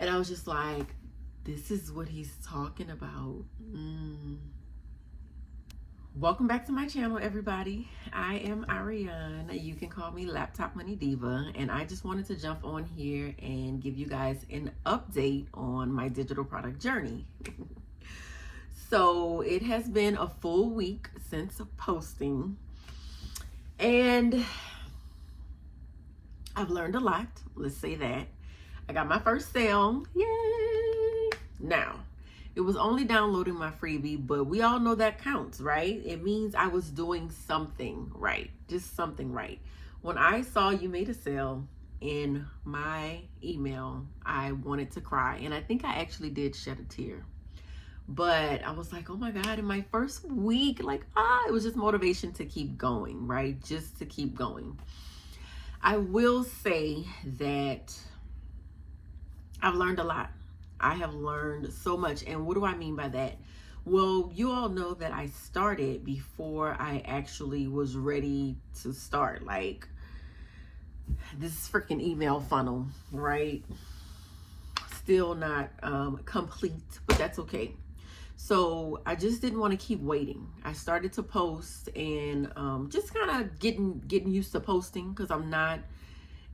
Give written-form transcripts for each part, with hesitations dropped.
And I was just like, this is what he's talking about. Welcome back to my channel, everybody. I am Ariane. You can call me Laptop Money Diva, and I just wanted to jump on here and give you guys an update on my digital product journey. So it has been a full week since posting, and I've learned a lot. Let's say that. I got my first sale. Yay! Now, it was only downloading my freebie, but we all know that counts, right? It means I was doing something right, just something right. When I saw you made a sale in my email, I wanted to cry, and I think I actually did shed a tear. But I was like, oh my God, in my first week, like, it was just motivation to keep going, right? Just to keep going. I will say that I've learned a lot. I have learned so much. And what do I mean by that? Well, you all know that I started before I actually was ready to start. Like, this freaking email funnel, right? Still not complete, but that's okay. So I just didn't want to keep waiting. I started to post and just kind of getting used to posting, because I'm not,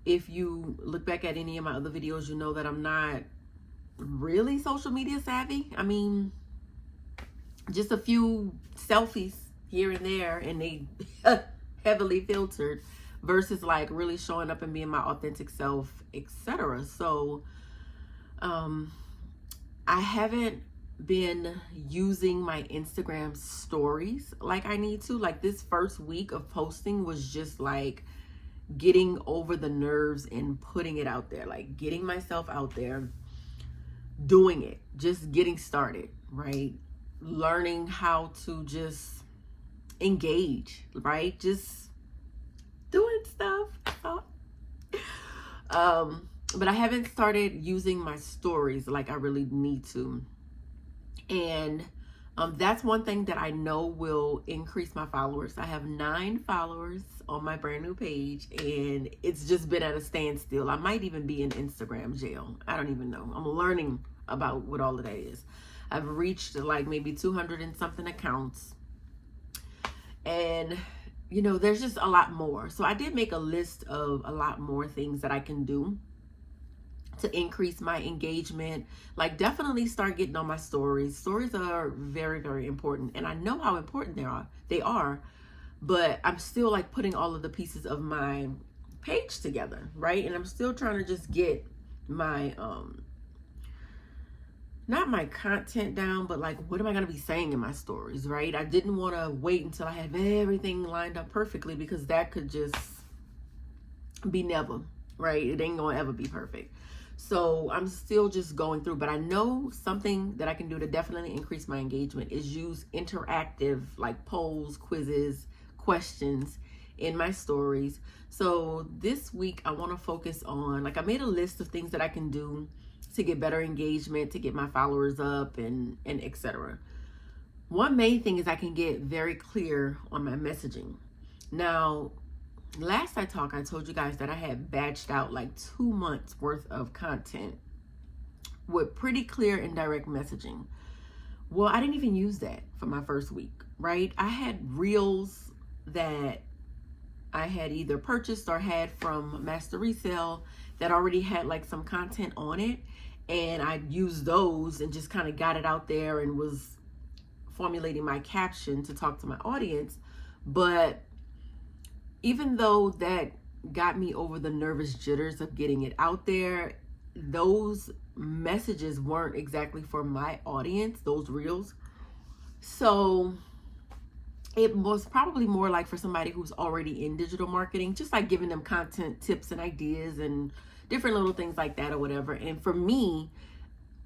if you look back at any of my other videos, you know that I'm not really social media savvy. I mean, just a few selfies here and there, and they heavily filtered, versus like really showing up and being my authentic self, etc. So I haven't been using my Instagram stories like I need to. Like, this first week of posting was just like getting over the nerves and putting it out there, like getting myself out there, doing it, just getting started, right? Learning how to just engage, right? Just doing stuff. But I haven't started using my stories like I really need to. And that's one thing that I know will increase my followers. I have 9 followers on my brand new page, and it's just been at a standstill. I might even be in Instagram jail. I don't even know. I'm learning about what all of that is. I've reached like maybe 200 and something accounts. And, you know, there's just a lot more. So I did make a list of a lot more things that I can do to increase my engagement. Like, definitely start getting on my stories. Stories are very, very important, and I know how important they are, but I'm still like putting all of the pieces of my page together, right? And I'm still trying to just get my not my content down, but like, what am I going to be saying in my stories, right? I didn't want to wait until I have everything lined up perfectly, because that could just be never, right? It ain't gonna ever be perfect. So I'm still just going through, but I know something that I can do to definitely increase my engagement is use interactive, like polls, quizzes, questions in my stories. So this week I want to focus on, like, I made a list of things that I can do to get better engagement, to get my followers up, and etc. One main thing is I can get very clear on my messaging. Now, last I talked, I told you guys that I had batched out like 2 months worth of content with pretty clear and direct messaging. Well, I didn't even use that for my first week, right? I had reels that I had either purchased or had from Master Resale that already had like some content on it, and I used those and just kind of got it out there and was formulating my caption to talk to my audience. But even though that got me over the nervous jitters of getting it out there, those messages weren't exactly for my audience, those reels. So it was probably more like for somebody who's already in digital marketing, just like giving them content tips and ideas and different little things like that or whatever. And for me,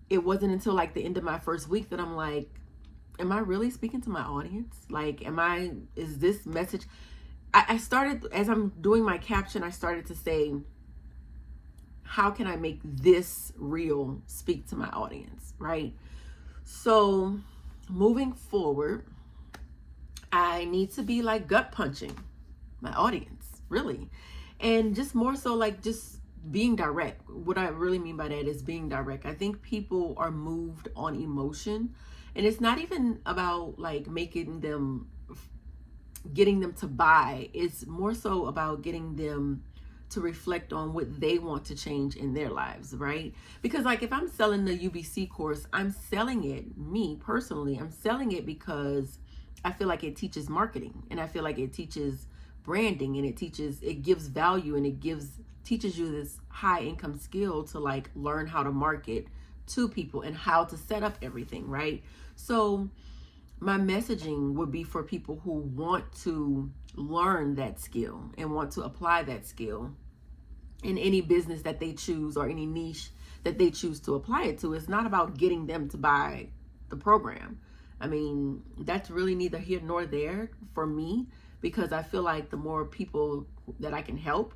it wasn't until like the end of my first week that I'm like, am I really speaking to my audience? Like, is this message? I started, as I'm doing my caption, I started to say, how can I make this reel speak to my audience, right? So moving forward, I need to be like gut punching my audience, really. And just more so like just being direct. What I really mean by that is being direct. I think people are moved on emotion, and it's not even about like getting them to buy. It's more so about getting them to reflect on what they want to change in their lives, right? Because like if I'm selling the UBC course, I'm selling it, me personally, I'm selling it because I feel like it teaches marketing, and I feel like it teaches branding, and it gives value, and teaches you this high income skill to like learn how to market to people and how to set up everything, right? So my messaging would be for people who want to learn that skill and want to apply that skill in any business that they choose or any niche that they choose to apply it to. It's not about getting them to buy the program. I mean, that's really neither here nor there for me, because I feel like the more people that I can help,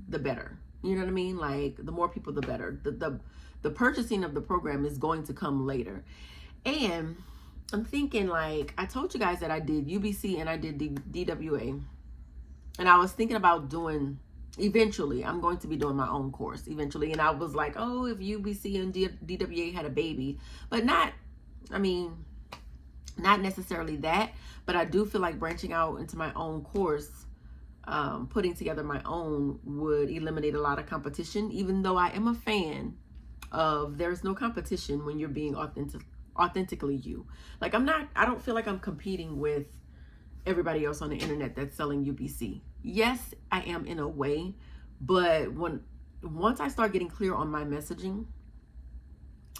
the better. You know what I mean? Like the more people, the better. The purchasing of the program is going to come later. And I'm thinking, like, I told you guys that I did UBC and I did DWA. And I was thinking about eventually, I'm going to be doing my own course eventually. And I was like, oh, if UBC and DWA had a baby. But not necessarily that. But I do feel like branching out into my own course, putting together my own, would eliminate a lot of competition, even though I am a fan of there's no competition when you're being authentically you. Like I don't feel like I'm competing with everybody else on the internet that's selling UBC. Yes, I am in a way, but once I start getting clear on my messaging,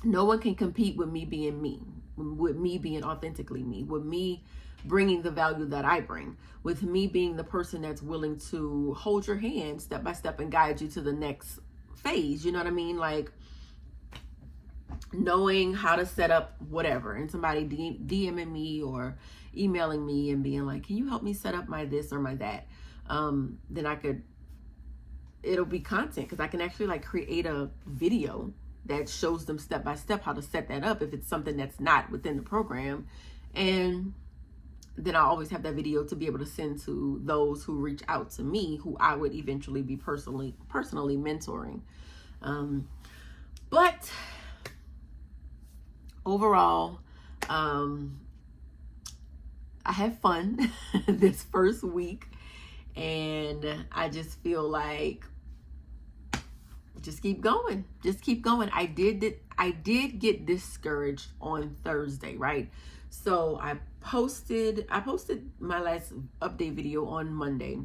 no one can compete with me being me, with me being authentically me, with me bringing the value that I bring, with me being the person that's willing to hold your hand step by step and guide you to the next phase. You know what I mean? Like knowing how to set up whatever, and somebody DMing me or emailing me and being like, can you help me set up my this or my that? Then it'll be content, because I can actually like create a video that shows them step by step how to set that up if it's something that's not within the program. And then I'll always have that video to be able to send to those who reach out to me, who I would eventually be personally mentoring. But overall, I had fun this first week, and I just feel like just keep going. I did get discouraged on Thursday, right? So I posted my last update video on Monday,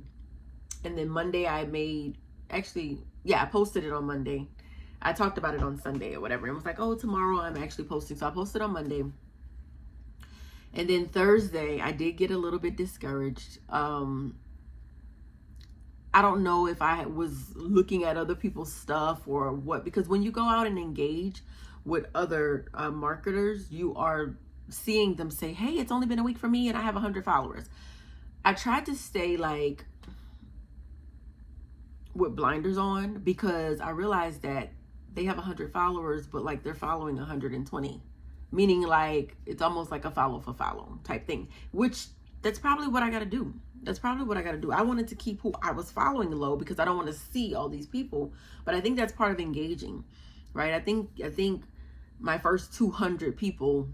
and then Monday I posted it on Monday. I talked about it on Sunday or whatever, and was like, oh, tomorrow I'm actually posting. So I posted on Monday. And then Thursday, I did get a little bit discouraged. I don't know if I was looking at other people's stuff or what, because when you go out and engage with other marketers, you are seeing them say, hey, it's only been a week for me and I have 100 followers. I tried to stay like with blinders on, because I realized that they have 100 followers, but like they're following 120, meaning like it's almost like a follow for follow type thing, which that's probably what I got to do. I wanted to keep who I was following low, because I don't want to see all these people, but I think that's part of engaging, right? I think my first 200 people,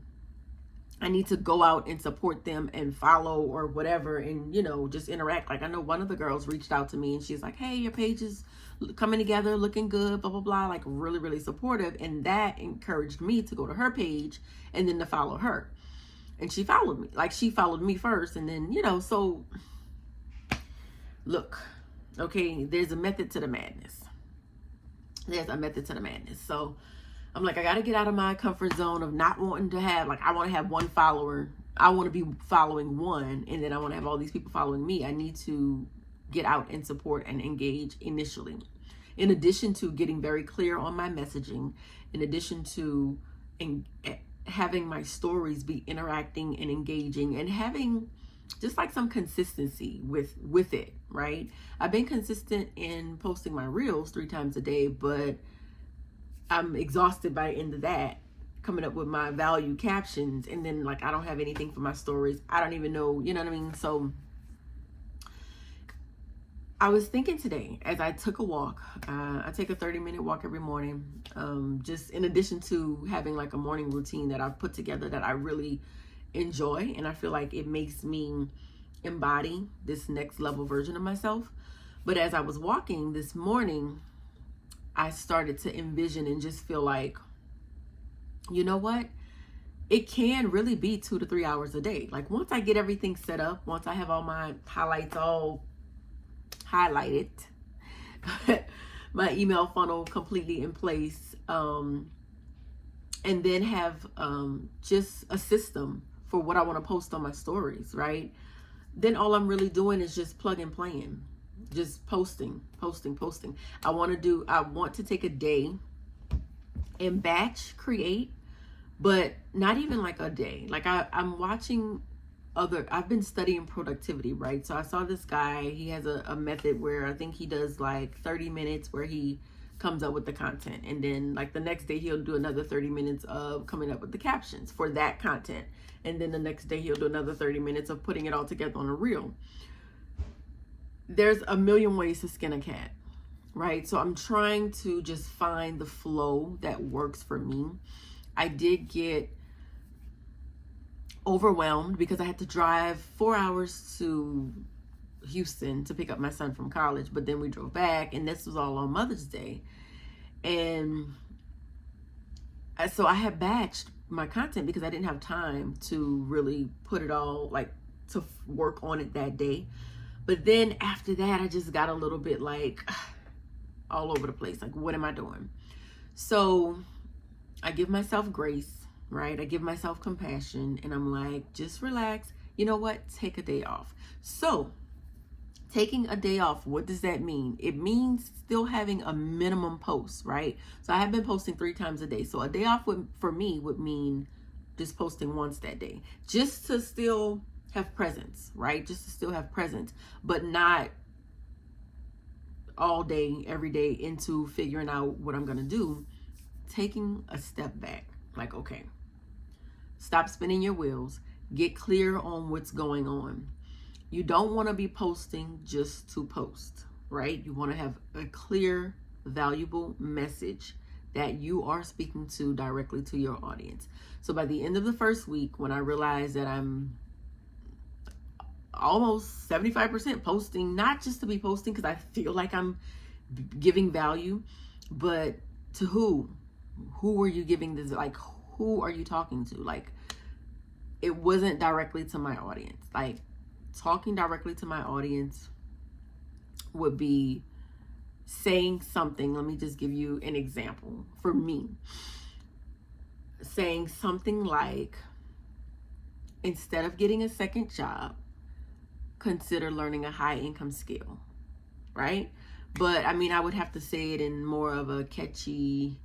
I need to go out and support them and follow or whatever, and just interact. Like I know one of the girls reached out to me and she's like, hey, your page is coming together, looking good, blah blah blah, like really really supportive, and that encouraged me to go to her page and then to follow her. And she followed me, like she followed me first, and then so look, okay, there's a method to the madness. So I'm like, I got to get out of my comfort zone of not wanting to have, like, I want to have one follower. I want to be following one, and then I want to have all these people following me. I need to get out and support and engage initially. In addition to getting very clear on my messaging, in addition to having my stories be interacting and engaging, and having just like some consistency with it, right? I've been consistent in posting my reels 3 times a day, but I'm exhausted by the end of that, coming up with my value captions, and then like I don't have anything for my stories. I don't even know, you know what I mean? So I was thinking today as I took a walk, I take a 30-minute walk every morning, just in addition to having like a morning routine that I've put together that I really enjoy, and I feel like it makes me embody this next level version of myself. But as I was walking this morning, I started to envision and just feel like, you know what? It can really be 2 to 3 hours a day. Like once I get everything set up, once I have all my highlights all highlighted, my email funnel completely in place, and then have just a system for what I want to post on my stories, right? Then all I'm really doing is just plug and playing, just posting. I want to take a day and batch create, but not even like a day. Like I'm watching I've been studying productivity, right? So I saw this guy, he has a method where I think he does like 30 minutes where he comes up with the content. And then like the next day he'll do another 30 minutes of coming up with the captions for that content. And then the next day he'll do another 30 minutes of putting it all together on a reel. There's a million ways to skin a cat, right? So I'm trying to just find the flow that works for me. I did get overwhelmed because I had to drive 4 hours to Houston to pick up my son from college, but then we drove back, and this was all on Mother's Day. And so I had batched my content because I didn't have time to really put it all, like to work on it that day. But then after that, I just got a little bit like all over the place. Like, what am I doing? So I give myself grace, right? I give myself compassion, and I'm like, just relax. You know what? Take a day off. So taking a day off, what does that mean? It means still having a minimum post, right? So I have been posting 3 times a day. So a day off for me would mean just posting once that day, just to still have presence, right? Just to still have presence, but not all day, every day into figuring out what I'm going to do. Taking a step back, like, okay, stop spinning your wheels, get clear on what's going on. You don't want to be posting just to post, right? You want to have a clear, valuable message that you are speaking to directly to your audience. So by the end of the first week, when I realized that I'm almost 75% posting, not just to be posting because I feel like I'm giving value, but to who? Who are you giving this? Like, who are you talking to? Like, it wasn't directly to my audience. Like, talking directly to my audience would be saying something. Let me just give you an example. For me, saying something like, instead of getting a second job, consider learning a high income skill, right? But I mean, I would have to say it in more of a catchy,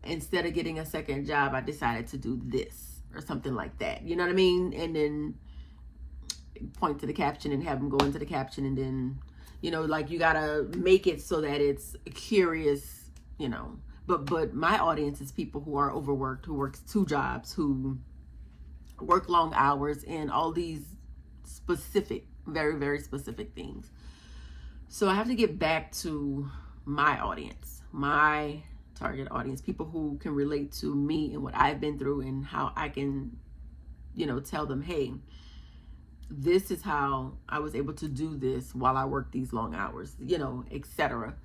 instead of getting a second job, I decided to do this, or something like that. You know what I mean? And then point to the caption and have them go into the caption, and then, you know, like, you gotta make it so that it's curious, you know. But my audience is people who are overworked, who works 2 jobs, who work long hours, and all these specific, very, very specific things. So I have to get back to my audience, my target audience, people who can relate to me and what I've been through, and how I can, you know, tell them, hey, this is how I was able to do this while I work these long hours, you know, etc.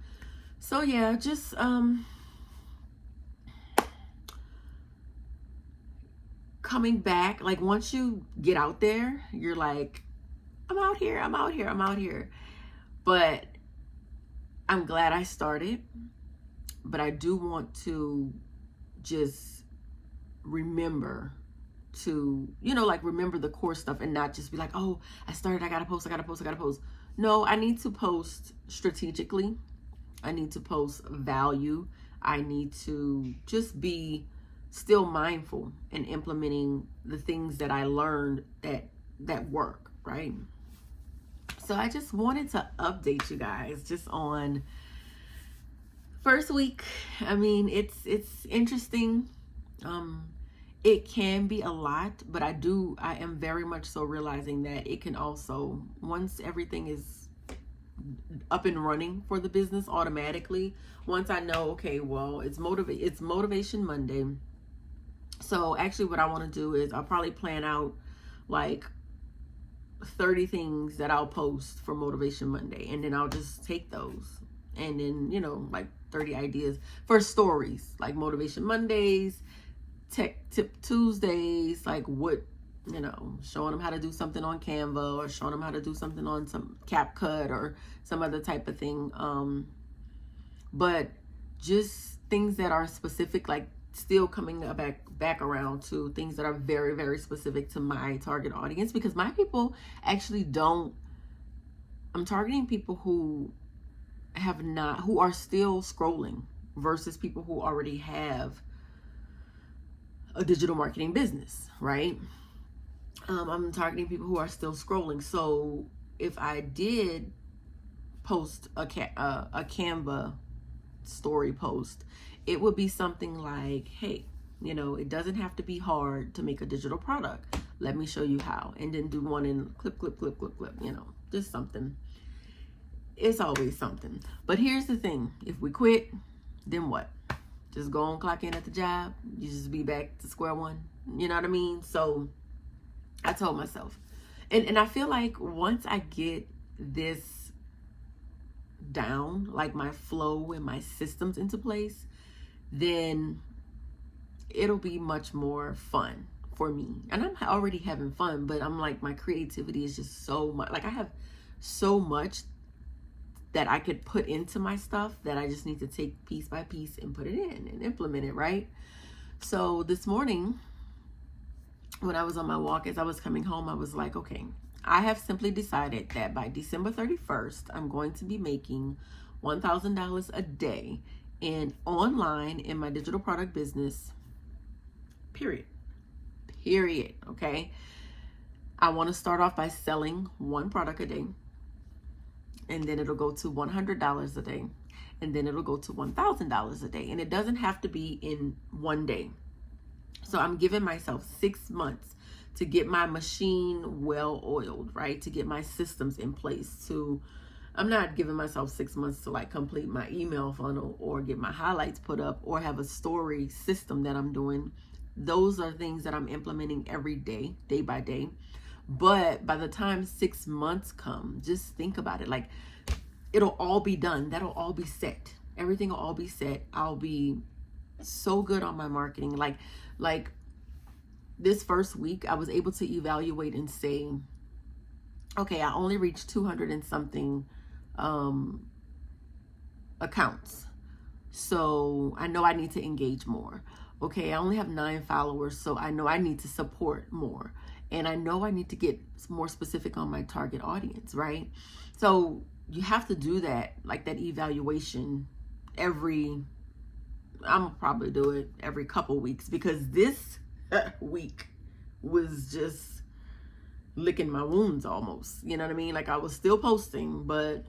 So yeah, just coming back, like, once you get out there, you're like, I'm out here. But I'm glad I started. But I do want to just remember to, you know, like, remember the core stuff, and not just be like, oh, I started, I gotta post. No, I need to post strategically. I need to post value. I need to just be still mindful and implementing the things that I learned that work, right? So I just wanted to update you guys just on first week. I mean, it's interesting. It can be a lot, but I am very much so realizing that it can also, once everything is up and running for the business automatically. Once I know, okay, well, it's Motivation Monday. So actually what I want to do is I'll probably plan out like 30 things that I'll post for Motivation Monday, and then I'll just take those, and then, you know, like 30 ideas for stories, like Motivation Mondays, Tech Tip Tuesdays, like what, you know, showing them how to do something on Canva, or showing them how to do something on some CapCut or some other type of thing. But just things that are specific, like still coming back around to things that are very, very specific to my target audience, because my people actually don't, I'm targeting people who are still scrolling versus people who already have a digital marketing business, right? I'm targeting people who are still scrolling. So if I did post a Canva story post, it would be something like, hey, you know, it doesn't have to be hard to make a digital product. Let me show you how. And then do one in clip, you know, just something. It's always something. But here's the thing. If we quit, then what? Just go and clock in at the job. You just be back to square one. You know what I mean? So I told myself. And I feel like once I get this down, like my flow and my systems into place, then it'll be much more fun for me. And I'm already having fun, but I'm like, my creativity is just so much. Like I have so much that I could put into my stuff that I just need to take piece by piece and put it in and implement it, right? So this morning, when I was on my walk, as I was coming home, I was like, okay, I have simply decided that by December 31st, I'm going to be making $1,000 a day online in my digital product business, period, okay? I want to start off by selling one product a day, and then it'll go to $100 a day, and then it'll go to $1,000 a day, and it doesn't have to be in one day. So I'm giving myself 6 months to get my machine well oiled, right? To get my systems in place. I'm not giving myself 6 months to like complete my email funnel or get my highlights put up or have a story system that I'm doing. Those are things that I'm implementing every day, day by day. But by the time 6 months come, just think about it. Like, it'll all be done. That'll all be set. Everything will all be set. I'll be so good on my marketing. Like this first week, I was able to evaluate and say, okay, I only reached 200 and something accounts. So I know I need to engage more. Okay, I only have 9 followers, so I know I need to support more. And I know I need to get more specific on my target audience, right? So you have to do that, like that evaluation I'm gonna probably do it every couple weeks, because this week was just licking my wounds almost. You know what I mean? Like I was still posting, but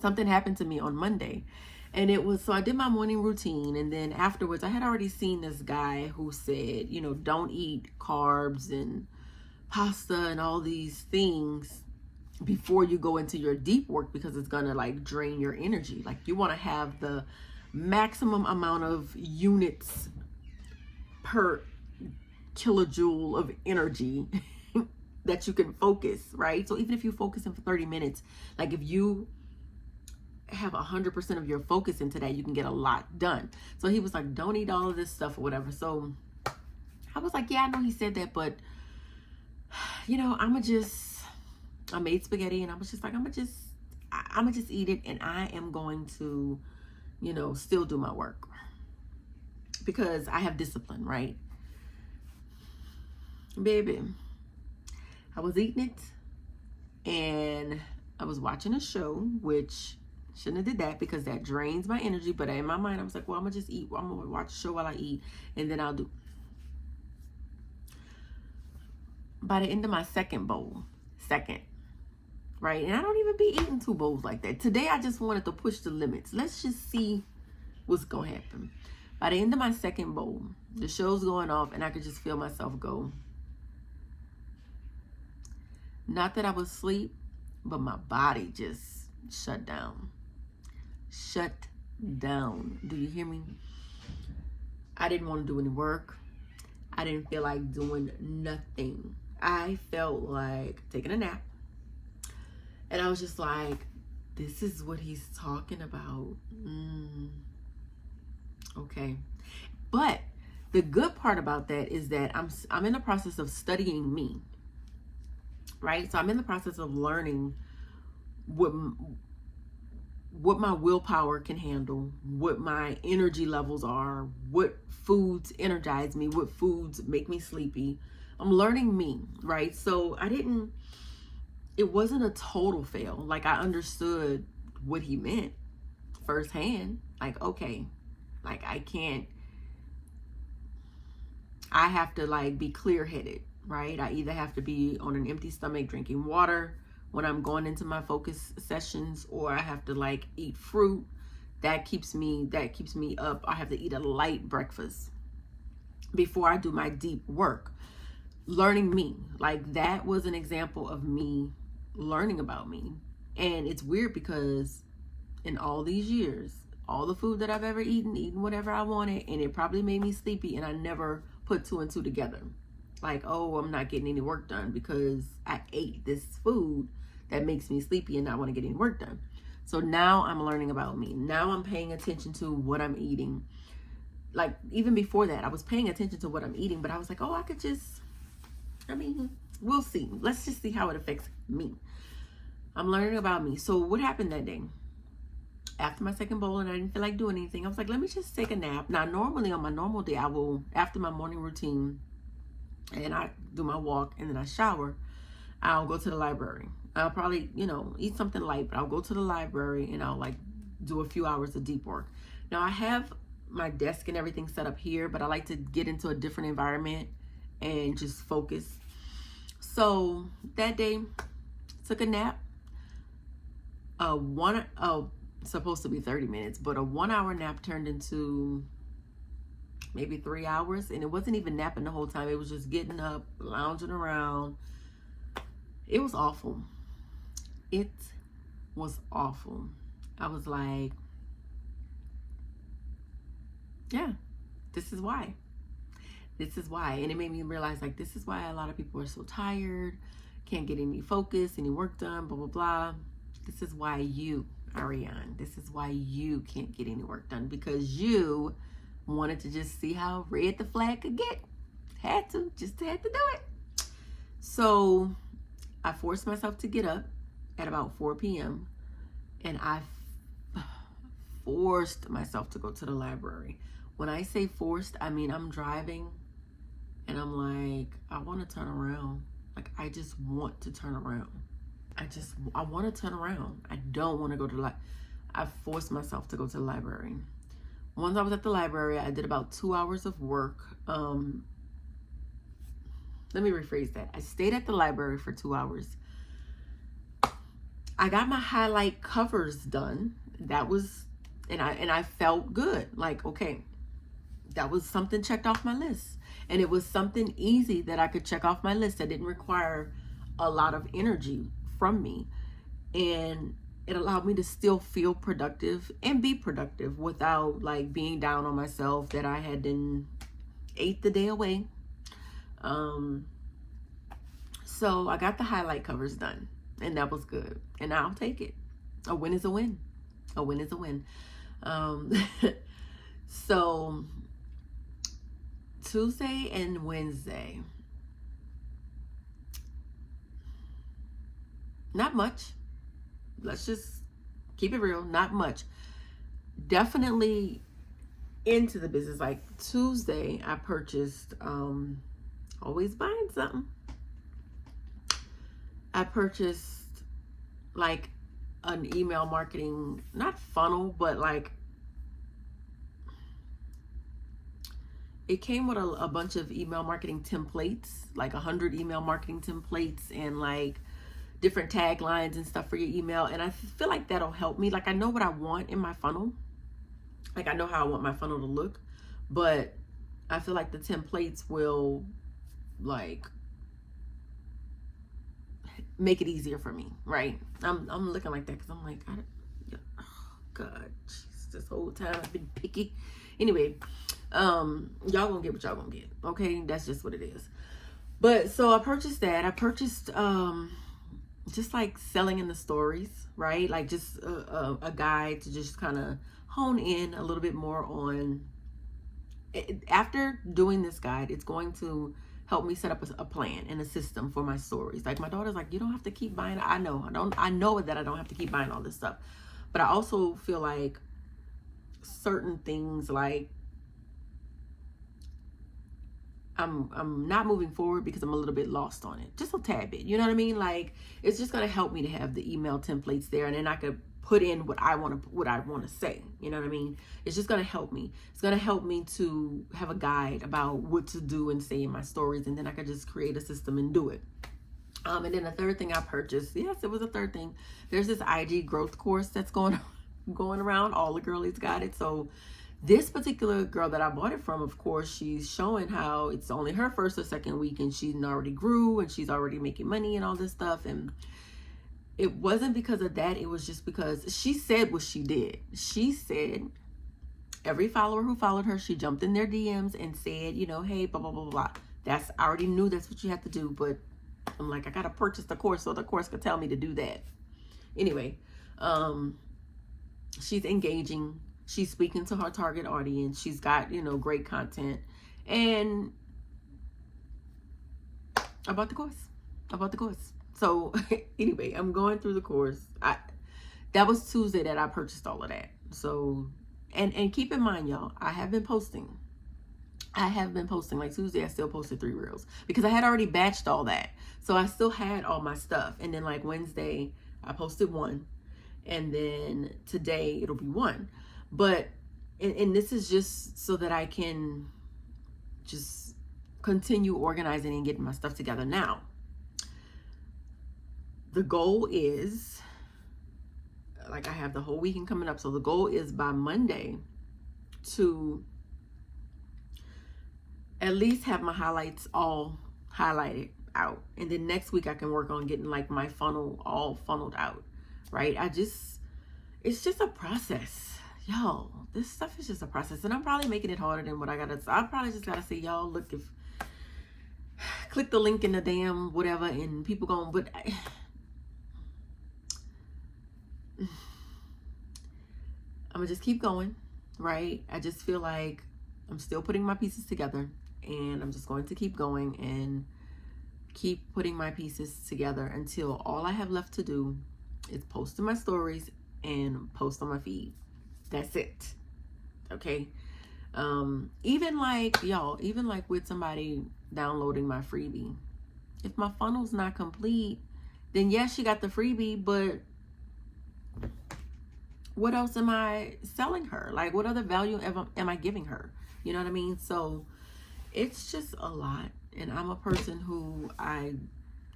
something happened to me on Monday. And so I did my morning routine, and then afterwards I had already seen this guy who said, you know, don't eat carbs and pasta and all these things before you go into your deep work, because it's gonna like drain your energy. Like you want to have the maximum amount of units per kilojoule of energy that you can focus, right? So even if you focus in for 30 minutes, like if you have 100% of your focus into that, you can get a lot done. So he was like, don't eat all of this stuff or whatever. So I was like, yeah, I know he said that, but you know, I made spaghetti, and I was just like, I'm gonna just eat it, and I am going to, you know, still do my work because I have discipline, right? Baby, I was eating it, and I was watching a show, which shouldn't have did that because that drains my energy. But in my mind, I was like, well, I'm gonna just eat. I'm gonna watch a show while I eat, and then I'll do. By the end of my second bowl, right? And I don't even be eating 2 bowls like that. Today, I just wanted to push the limits. Let's just see what's gonna happen. By the end of my second bowl, the show's going off, and I could just feel myself go. Not that I was asleep, but my body just shut down. Shut down. Do you hear me? I didn't want to do any work. I didn't feel like doing nothing. I felt like taking a nap. And I was just like, this is what he's talking about. Okay. But the good part about that is that I'm in the process of studying me. Right? So I'm in the process of learning what my willpower can handle, what my energy levels are, what foods energize me, what foods make me sleepy. I'm learning me, right? So it wasn't a total fail. Like, I understood what he meant firsthand. Like, okay, like I have to like be clear-headed, right? I either have to be on an empty stomach drinking water when I'm going into my focus sessions, or I have to like eat fruit. That keeps me up. I have to eat a light breakfast before I do my deep work. Learning me, like that was an example of me learning about me. And it's weird because in all these years, all the food that I've ever eaten whatever I wanted, and it probably made me sleepy, and I never put two and two together. Like, oh, I'm not getting any work done because I ate this food that makes me sleepy and not want to get any work done. So now I'm learning about me. Now I'm paying attention to what I'm eating. Like, even before that, I was paying attention to what I'm eating, but I was like, oh, we'll see. Let's just see how it affects me. I'm learning about me. So what happened that day? After my second bowl and I didn't feel like doing anything, I was like, let me just take a nap. Now, normally on my normal day, I will, after my morning routine, and I do my walk and then I shower, I'll go to the library. I'll probably, eat something light, but I'll go to the library and I'll like do a few hours of deep work. Now, I have my desk and everything set up here, but I like to get into a different environment and just focus. So that day, took a nap. Supposed to be 30 minutes, but a 1 hour nap turned into maybe 3 hours, and it wasn't even napping the whole time. It was just getting up, lounging around. It was awful. It was awful. I was like, yeah, this is why. This is why. And it made me realize, like, this is why a lot of people are so tired, can't get any focus, any work done, blah, blah, blah. This is why you, Ariane, this is why you can't get any work done, because you wanted to just see how red the flag could get. Had to do it. So I forced myself to get up at about 4 p.m. and I forced myself to go to the library. When I say forced, I mean I'm driving and I'm like, I want to turn around. Like, I just want to turn around. I want to turn around. I don't want to go to the library. I forced myself to go to the library. Once I was at the library, I did about 2 hours of work. Let me rephrase that. I stayed at the library for 2 hours. I got my highlight covers done. That was, and I felt good. Like, okay, that was something checked off my list. And it was something easy that I could check off my list that didn't require a lot of energy from me. And it allowed me to still feel productive and be productive without like being down on myself that I had then ate the day away. So I got the highlight covers done, and that was good. And I'll take it. A win is a win. A win is a win. So Tuesday and Wednesday, not much. Let's just keep it real. Not much. Definitely into the business. Like Tuesday, I purchased, always buying something. I purchased like an email marketing, not funnel, but like it came with a bunch of email marketing templates, like 100 email marketing templates and like different taglines and stuff for your email. And I feel like that'll help me. Like, I know what I want in my funnel. Like, I know how I want my funnel to look, but I feel like the templates will like make it easier for me, right? I'm looking like that because I'm like, oh God, jeez, this whole time I've been picky. Anyway, y'all gonna get what y'all gonna get, okay? That's just what it is. But so I purchased that. I purchased just like selling in the stories, right? Like just a guide to just kind of hone in a little bit more on. After doing this guide, it's going to help me set up a plan and a system for my stories. Like my daughter's like, you don't have to keep buying. I know that I don't have to keep buying all this stuff, but I also feel like certain things, like I'm not moving forward because I'm a little bit lost on it, just a tad bit. You know what I mean? Like it's just gonna help me to have the email templates there, and then I could put in what I want to say. You know what I mean? It's just gonna help me. It's gonna help me to have a guide about what to do and say in my stories, and then I could just create a system and do it. And then the third thing I purchased, yes, it was a third thing. There's this IG growth course that's going around. All the girlies got it. So this particular girl that I bought it from, of course, she's showing how it's only her first or second week and she already grew and she's already making money and all this stuff. And it wasn't because of that. It was just because she said what she did. She said every follower who followed her, she jumped in their DMs and said, you know, hey, blah, blah, blah, blah. I already knew that's what you had to do. But I'm like, I got to purchase the course so the course could tell me to do that. Anyway, she's engaging. She's speaking to her target audience. She's got, you know, great content. And I bought the course. So anyway, I'm going through the course. That was Tuesday that I purchased all of that. So, and keep in mind, y'all, I have been posting. Like Tuesday, I still posted 3 reels because I had already batched all that. So I still had all my stuff. And then like Wednesday, I posted 1. And then today it'll be 1. But, and this is just so that I can just continue organizing and getting my stuff together. Now, the goal is, like I have the whole weekend coming up. So the goal is by Monday to at least have my highlights all highlighted out. And then next week I can work on getting like my funnel all funneled out, right? It's just a process. Y'all, this stuff is just a process, and I'm probably making it harder than what I probably just gotta say, y'all, look, if click the link in the damn whatever, and people going, but I'm gonna just keep going, right? I just feel like I'm still putting my pieces together, and I'm just going to keep going and keep putting my pieces together until all I have left to do is post in my stories and post on my feed. That's it. Okay. Even like with somebody downloading my freebie, if my funnel's not complete, then yes, she got the freebie, but what else am I selling her? Like, what other value am I giving her? You know what I mean? So it's just a lot. And I'm a person who I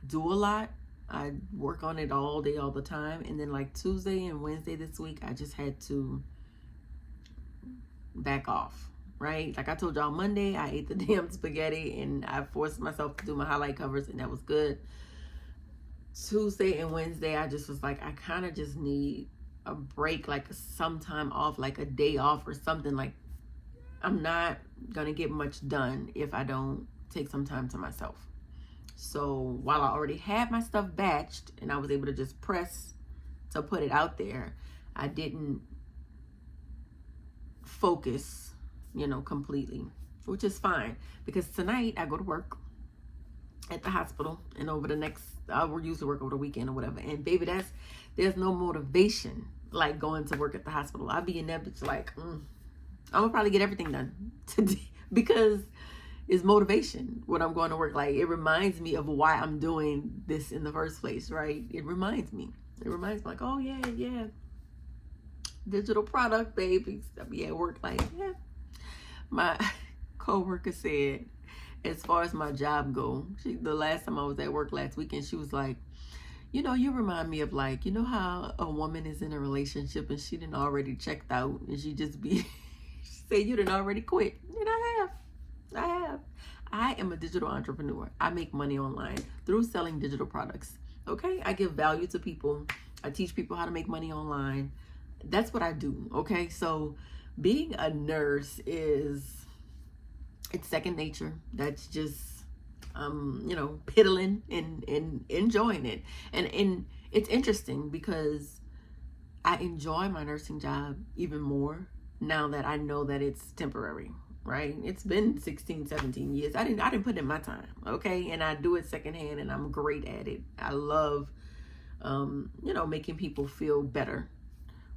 do a lot. I work on it all day, all the time. And then like Tuesday and Wednesday this week, I just had to back off, right? Like I told y'all, Monday I ate the damn spaghetti and I forced myself to do my highlight covers, and that was good. Tuesday and Wednesday I just was like, I kind of just need a break, like some time off, like a day off or something. Like I'm not gonna get much done if I don't take some time to myself. So while I already had my stuff batched and I was able to just press to put it out there, I didn't focus, you know, completely, which is fine because tonight I go to work at the hospital, and over the next, I will usually work over the weekend or whatever. And baby, there's no motivation like going to work at the hospital. I'll be in that bitch like, I'm gonna probably get everything done today because it's motivation when I'm going to work. Like it reminds me of why I'm doing this in the first place, right? It reminds me like, oh yeah. Digital product, baby. I'll be at work like, yeah. My coworker said, as far as my job go, the last time I was at work last weekend, she was like, you know, you remind me of like, you know how a woman is in a relationship and she done already checked out and she just be, she said, you done already quit. And I have. I am a digital entrepreneur. I make money online through selling digital products. Okay, I give value to people. I teach people how to make money online. That's what I do. Okay, so being a nurse it's second nature. That's just piddling and enjoying it. And it's interesting because I enjoy my nursing job even more now that I know that it's temporary, right? It's been 16, 17 years. I didn't put in my time, okay? And I do it secondhand and I'm great at it. I love, making people feel better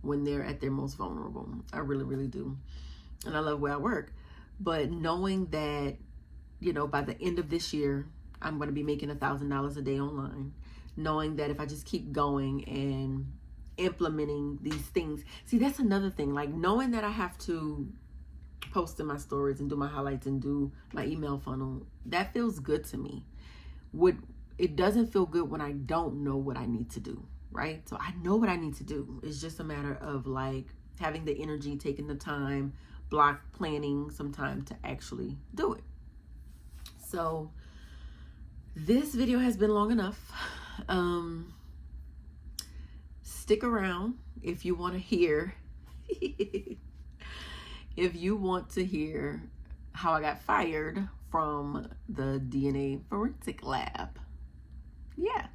when they're at their most vulnerable. I really, really do. And I love where I work. But knowing that, by the end of this year, I'm going to be making $1,000 a day online. Knowing that if I just keep going and implementing these things. See, that's another thing. Like knowing that I have to post in my stories and do my highlights and do my email funnel, that feels good to me. It doesn't feel good when I don't know what I need to do, right? So I know what I need to do. It's just a matter of like having the energy, taking the time, block planning some time to actually do it. So this video has been long enough. Stick around if you want to hear how I got fired from the DNA forensic lab. Yeah.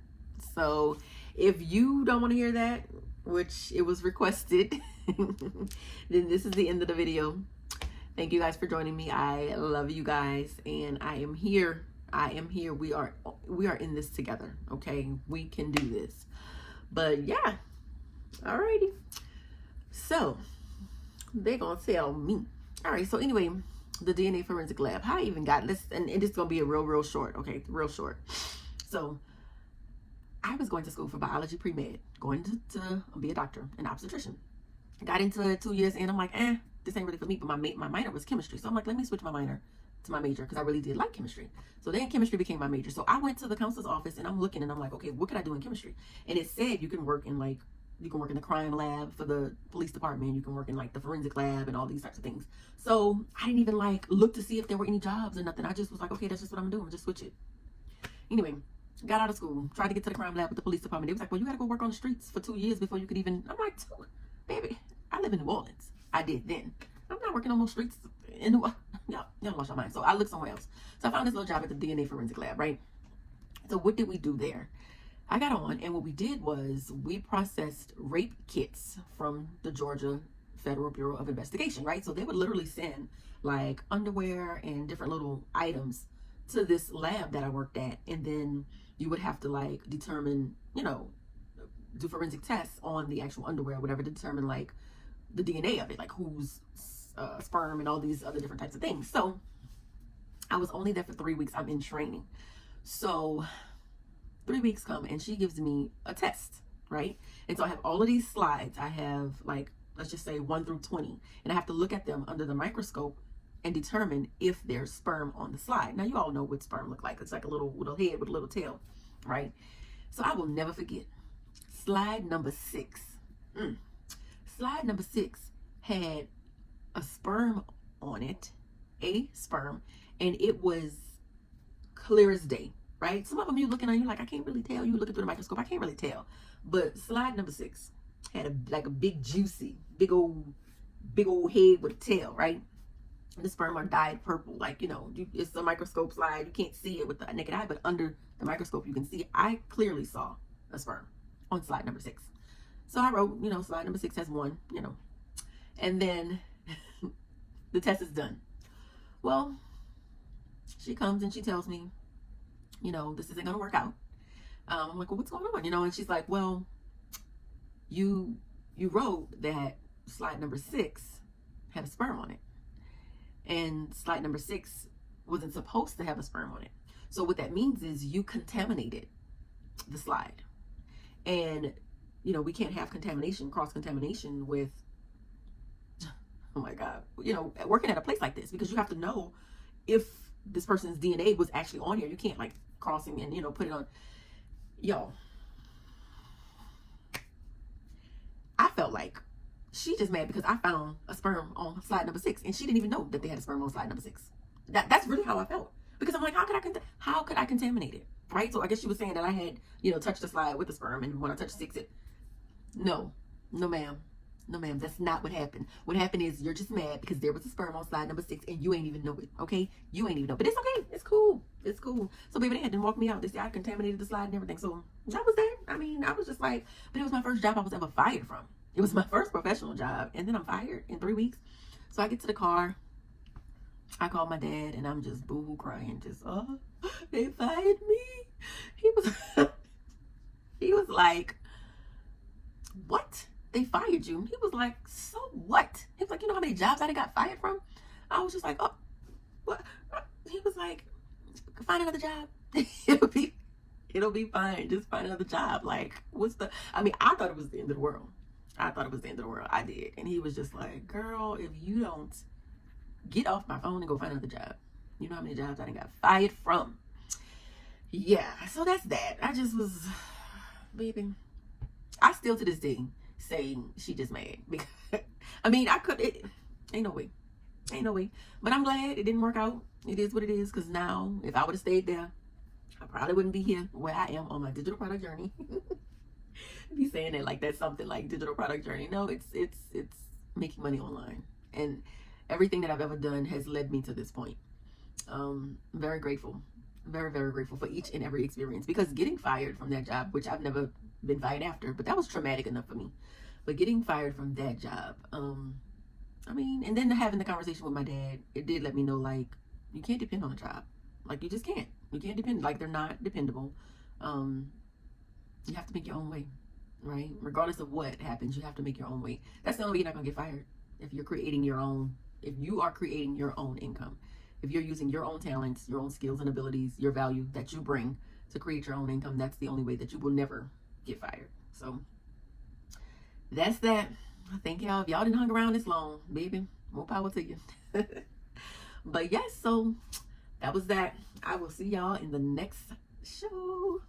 So if you don't want to hear that, which it was requested, then this is the end of the video. Thank you guys for joining me. I love you guys and I am here. We are in this together. Okay. We can do this. But yeah. Alrighty. So they're gonna tell me. Alright, so anyway, the DNA forensic lab. How I even got this, and it's gonna be a real short, okay, real short. So I was going to school for biology pre-med, going to be a doctor, an obstetrician. Got into it 2 years and I'm like, this ain't really for me, but my minor was chemistry. So I'm like, let me switch my minor to my major because I really did like chemistry. So then chemistry became my major. So I went to the counselor's office and I'm looking and I'm like, okay, what could I do in chemistry? And it said you can work in the crime lab for the police department. You can work in like the forensic lab and all these types of things. So I didn't even like look to see if there were any jobs or nothing. I just was like, okay, that's just what I'm doing. Just switch it. Anyway, got out of school, tried to get to the crime lab with the police department. They was like, well, you got to go work on the streets for 2 years before you could even. I'm like, baby, I live in New Orleans. I did then. I'm not working on those streets in New. Y'all lost your mind. So I looked somewhere else. So I found this little job at the DNA forensic lab, right? So what did we do there? I got on, and what we did was we processed rape kits from the Georgia Federal Bureau of Investigation, right? So they would literally send like underwear and different little items to this lab that I worked at, and then you would have to like determine, do forensic tests on the actual underwear, whatever, to determine like the DNA of it, like whose sperm and all these other different types of things. So I was only there for 3 weeks. I'm in training. So 3 weeks come and she gives me a test, right? And so I have all of these slides. I have like, let's just say 1 through 20, and I have to look at them under the microscope and determine if there's sperm on the slide. Now you all know what sperm look like. It's like a little head with a little tail, right? So I will never forget slide number 6. Slide number 6 had a sperm on it, a sperm, and it was clear as day, right? Some of them you looking at, you like, I can't really tell. You looking through the microscope, I can't really tell. But slide number 6 had a big juicy, big old head with a tail, right? The sperm are dyed purple, like, it's a microscope slide. You can't see it with the naked eye, but under the microscope you can see it. I clearly saw a sperm on slide number 6. So I wrote, slide number 6 has 1, and then the test is done. Well, she comes and she tells me, this isn't going to work out. I'm like, well, what's going on? And she's like, well, you wrote that slide number 6 had a sperm on it. And slide number 6 wasn't supposed to have a sperm on it. So what that means is you contaminated the slide. And, we can't have cross-contamination with, oh my God, working at a place like this, because you have to know if this person's DNA was actually on here. You can't like crossing and, put it on. Yo, I felt like she just mad because I found a sperm on slide number 6 and she didn't even know that they had a sperm on slide number 6. That's really how I felt, because I'm like, how could I contaminate it? right? So I guess she was saying that I had, you know, touched the slide with the sperm, and when I touched 6, it, no, no ma'am. No ma'am, that's not what happened. What happened is you're just mad because there was a sperm on slide number 6 and you ain't even know it, okay? You ain't even know, but it's okay. It's cool. It's cool. So baby, they had to walk me out. They said I contaminated the slide and everything. So that was that. I mean, I was just like, but it was my first job I was ever fired from. It was my first professional job, and then I'm fired in 3 weeks. So I get to the car. I call my dad, and I'm just boo-hoo crying, just, oh, they fired me. He was, he was like, what? They fired you? He was like, so what? He was like, you know how many jobs I got fired from? I was just like, oh, what? He was like, find another job. it'll be fine. Just find another job. Like, what's the, I mean, I thought it was the end of the world. I thought it was the end of the world. I did. And he was just like, girl, if you don't get off my phone and go find another job. You know how many jobs I done got fired from? Yeah, so that's that. I just was, baby, I still to this day say she just mad. Because, I mean, ain't no way. Ain't no way. But I'm glad it didn't work out. It is what it is. Because now, if I would have stayed there, I probably wouldn't be here where I am on my digital product journey. Be saying that like that's something like digital product journey. No, it's making money online. And everything that I've ever done has led me to this point. Very grateful. Very, very grateful for each and every experience. Because getting fired from that job, which I've never been fired after, but that was traumatic enough for me. But getting fired from that job, I mean, and then having the conversation with my dad, it did let me know, like, you can't depend on a job. Like, you just can't. You can't depend. Like, they're not dependable. You have to make your own way, right? Regardless of what happens, you have to make your own way. That's the only way you're not going to get fired. If you're creating your own, if you are creating your own income, if you're using your own talents, your own skills and abilities, your value that you bring to create your own income, that's the only way that you will never get fired. So that's that. Thank y'all. If y'all didn't hung around this long, baby, more power to you. But yes, so that was that. I will see y'all in the next show.